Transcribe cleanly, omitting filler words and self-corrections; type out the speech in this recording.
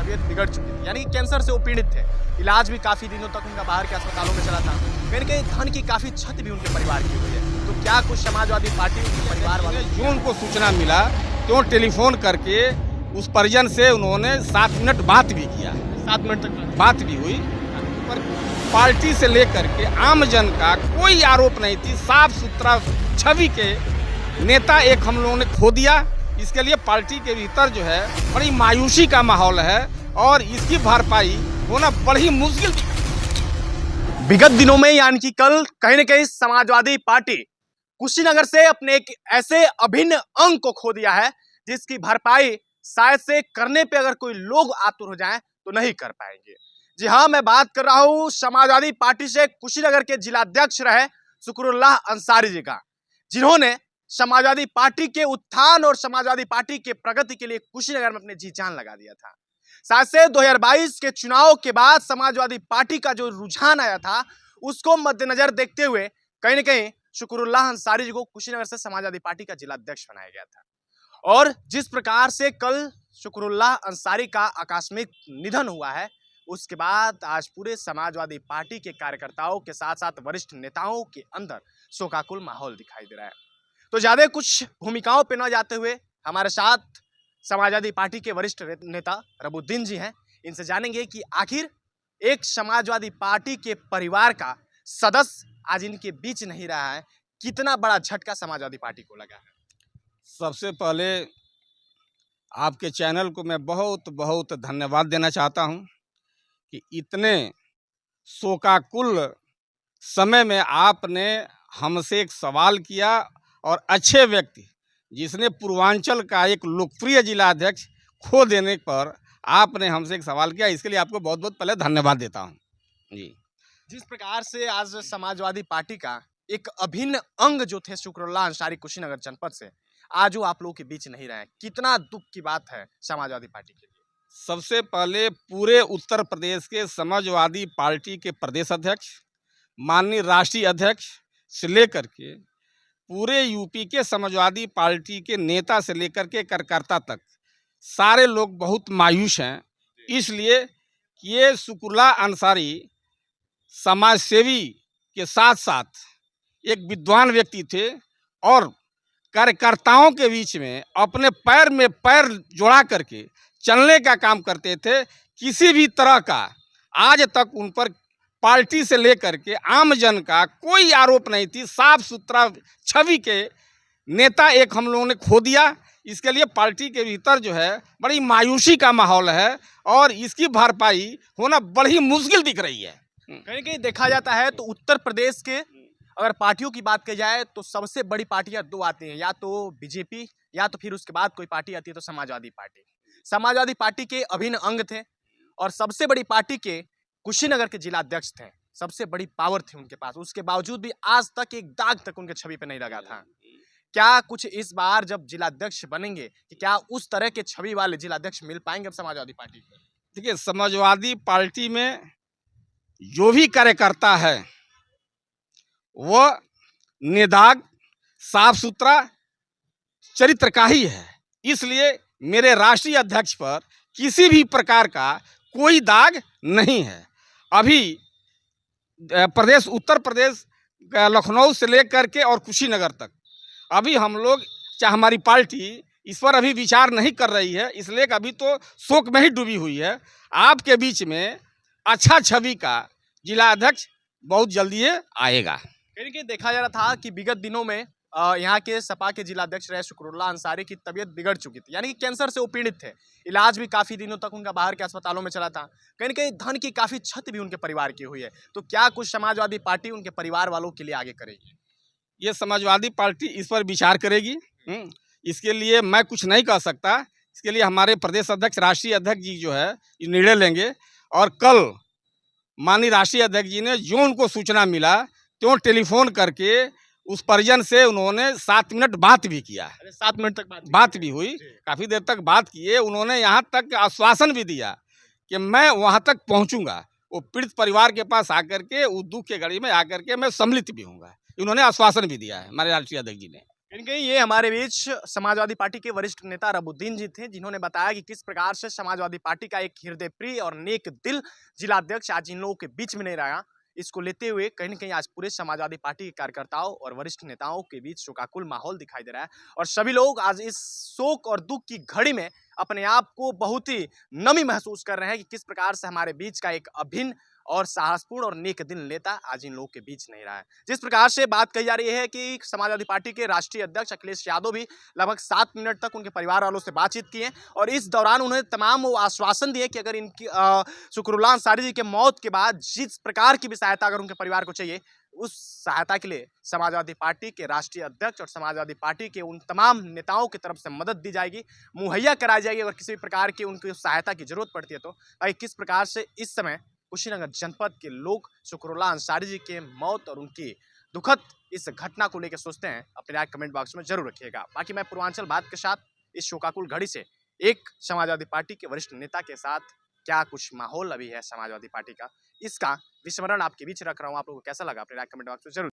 तबीयत बिगड़ चुकी थी, यानी कि कैंसर से वो पीड़ित थे। इलाज भी काफी दिनों तक उनका बाहर के अस्पतालों में चला था। कहीं न कहीं धन की काफी क्षति भी उनके परिवार की हुई है। तो क्या कुछ समाजवादी पार्टी उनके परिवार वाले जो उनको सूचना मिला तो टेलीफोन करके उस परिजन से उन्होंने 7 मिनट बात भी किया, 7 मिनट तक बात भी हुई, पर पार्टी से लेकर के आम जन का कोई आरोप नहीं थी। साफ सुथरा छवि के नेता एक हम लोगों ने खो दिया। इसके लिए पार्टी के भीतर जो है बड़ी मायूसी का माहौल है और इसकी भरपाई होना बड़ी मुश्किल। विगत दिनों में यानी कि कल कहीं न कहीं समाजवादी पार्टी कुशीनगर से अपने एक ऐसे अभिन्न अंग को खो दिया है जिसकी भरपाई शायद से करने पे अगर कोई लोग आतुर हो जाएं तो नहीं कर पाएंगे। जी हाँ, मैं बात कर रहा हूं समाजवादी पार्टी से कुशीनगर के जिलाध्यक्ष रहे शुक्रुल्लाह अंसारी जी का, जिन्होंने समाजवादी पार्टी के उत्थान और समाजवादी पार्टी के प्रगति के लिए कुशीनगर में अपने जी जान लगा दिया था। साथ से 2022 के चुनाव के बाद समाजवादी पार्टी का जो रुझान आया था उसको मद्देनजर देखते हुए कहीं न कहीं शुक्रुल्लाह अंसारी जी को कुशीनगर से समाजवादी पार्टी का जिलाध्यक्ष बनाया गया था। और जिस प्रकार से कल शुक्रुल्लाह अंसारी का आकस्मिक निधन हुआ है, उसके बाद आज पूरे समाजवादी पार्टी के कार्यकर्ताओं के साथ साथ वरिष्ठ नेताओं के अंदर शोकाकुल माहौल दिखाई दे रहा है। तो ज्यादा कुछ भूमिकाओं पे न जाते हुए हमारे साथ समाजवादी पार्टी के वरिष्ठ नेता रबुद्दीन जी हैं। इनसे जानेंगे कि आखिर एक समाजवादी पार्टी के परिवार का सदस्य आज इनके बीच नहीं रहा है, कितना बड़ा झटका समाजवादी पार्टी को लगा है। सबसे पहले आपके चैनल को मैं बहुत बहुत धन्यवाद देना चाहता हूं कि इतने शोकाकुल समय में आपने हमसे एक सवाल किया और अच्छे व्यक्ति जिसने पूर्वांचल का एक लोकप्रिय जिला अध्यक्ष खो देने पर आपने हमसे एक सवाल किया, इसके लिए आपको बहुत बहुत पहले धन्यवाद देता हूं जी। जिस प्रकार से आज समाजवादी पार्टी का एक अभिन्न अंग जो थे शुक्रुल्लाह अंसारी कुशीनगर जनपद से, आज वो आप लोगों के बीच नहीं रहे, कितना दुख की बात है समाजवादी पार्टी के लिए। सबसे पहले पूरे उत्तर प्रदेश के समाजवादी पार्टी के प्रदेश अध्यक्ष, माननीय राष्ट्रीय अध्यक्ष से लेकर के पूरे यूपी के समाजवादी पार्टी के नेता से लेकर के कार्यकर्ता तक सारे लोग बहुत मायूस हैं, इसलिए कि ये शुक्रुल्लाह अंसारी समाज सेवी के साथ साथ एक विद्वान व्यक्ति थे और कार्यकर्ताओं के बीच में अपने पैर में पैर जोड़ा करके चलने का काम करते थे। किसी भी तरह का आज तक उन पर पार्टी से लेकर के आम जन का कोई आरोप नहीं थी। साफ सुथरा छवि के नेता एक हम लोगों ने खो दिया। इसके लिए पार्टी के भीतर जो है बड़ी मायूसी का माहौल है और इसकी भरपाई होना बड़ी मुश्किल दिख रही है। कहीं कहीं देखा जाता है तो उत्तर प्रदेश के अगर पार्टियों की बात की जाए तो सबसे बड़ी पार्टियां दो आती हैं, या तो बीजेपी या तो फिर उसके बाद कोई पार्टी आती है तो समाजवादी पार्टी। समाजवादी पार्टी के अभिन्न अंग थे और सबसे बड़ी पार्टी के कुशीनगर के जिलाध्यक्ष थे, सबसे बड़ी पावर थी उनके पास। उसके बावजूद भी आज तक एक दाग तक उनके छवि पे नहीं लगा था। क्या कुछ इस बार जब जिलाध्यक्ष बनेंगे कि क्या उस तरह के छवि वाले जिलाध्यक्ष मिल पाएंगे अब समाजवादी पार्टी को? देखिए, समाजवादी पार्टी में जो भी कार्यकर्ता है वह निदाग साफ सुथरा चरित्र का ही है, इसलिए मेरे राष्ट्रीय अध्यक्ष पर किसी भी प्रकार का कोई दाग नहीं है। अभी प्रदेश उत्तर प्रदेश लखनऊ से लेकर के और कुशीनगर तक अभी हम लोग चाहे हमारी पार्टी इस पर अभी विचार नहीं कर रही है, इसलिए कि अभी तो शोक में ही डूबी हुई है। आपके बीच में अच्छा छवि का जिला अध्यक्ष बहुत जल्दी आएगा। कहीं देखा जा रहा था कि विगत दिनों में यहाँ के सपा के जिलाध्यक्ष रहे शुक्रुल्लाह अंसारी की तबीयत बिगड़ चुकी थी, यानी कि कैंसर से वो पीड़ित थे। इलाज भी काफी दिनों तक उनका बाहर के अस्पतालों में चला था। कहीं न कहीं धन की काफी क्षति भी उनके परिवार की हुई है। तो क्या कुछ समाजवादी पार्टी उनके परिवार वालों के लिए आगे करेगी? ये समाजवादी पार्टी इस पर विचार करेगी। इसके लिए मैं कुछ नहीं कह सकता। इसके लिए हमारे प्रदेश अध्यक्ष राष्ट्रीय अध्यक्ष जी जो है ये निर्णय लेंगे और कल माननीय राष्ट्रीय अध्यक्ष जी ने जो उनको सूचना मिला तो टेलीफोन करके उस परिजन से उन्होंने 7 मिनट बात भी किया। 7 मिनट तक बात भी हुई, काफ़ी देर तक बात किए। उन्होंने यहाँ तक आश्वासन भी दिया कि मैं वहाँ तक पहुँचूंगा, वो पीड़ित परिवार के पास आकर के उस दुख के घड़ी में आकर के मैं सम्मिलित भी हूँगा। उन्होंने आश्वासन भी दिया है हमारे राष्ट्रीय अध्यक्ष जी ने। कहीं न कहीं ये हमारे बीच समाजवादी पार्टी के वरिष्ठ नेता रबुद्दीन जी थे, जिन्होंने बताया कि किस प्रकार से समाजवादी पार्टी का एक हृदय प्रिय और नेक दिल जिलाध्यक्ष आज इन लोगों के बीच में नहीं रहा। इसको लेते हुए कहीं न कहीं आज पूरे समाजवादी पार्टी के कार्यकर्ताओं और वरिष्ठ नेताओं के बीच शोकाकुल माहौल दिखाई दे रहा है और सभी लोग आज इस शोक और दुःख की घड़ी में अपने आप को बहुत ही नमी महसूस कर रहे हैं कि किस प्रकार से हमारे बीच का एक अभिन्न और साहसपूर्ण और नेक दिल नेता आज इन लोगों के बीच नहीं रहा है। जिस प्रकार से बात कही जा रही है कि समाजवादी पार्टी के राष्ट्रीय अध्यक्ष अखिलेश यादव भी लगभग 7 मिनट तक उनके परिवार वालों से बातचीत की है और इस दौरान उन्हें तमाम वो आश्वासन दिए कि अगर इनकी शुक्रुल्लाह अंसारी जी के मौत के बाद जिस प्रकार की भी सहायता अगर उनके परिवार को चाहिए, उस सहायता के लिए समाजवादी पार्टी के राष्ट्रीय अध्यक्ष और समाजवादी पार्टी के उन तमाम नेताओं की तरफ से मदद दी जाएगी, मुहैया कराई जाएगी अगर किसी भी प्रकार की उनकी सहायता की जरूरत पड़ती है तो। किस प्रकार से इस समय कुशीनगर जनपद के लोग शुक्रुल्लाह अंसारी जी के मौत और उनकी दुखद इस घटना को लेकर सोचते हैं, अपने राय कमेंट बॉक्स में जरूर रखिएगा। बाकी मैं पूर्वांचल बात के साथ इस शोकाकुल घड़ी से एक समाजवादी पार्टी के वरिष्ठ नेता के साथ क्या कुछ माहौल अभी है समाजवादी पार्टी का, इसका विस्मरण आपके बीच रख रहा हूँ। आप लोगों को कैसा लगा अपने राय कमेंट बॉक्स में जरूर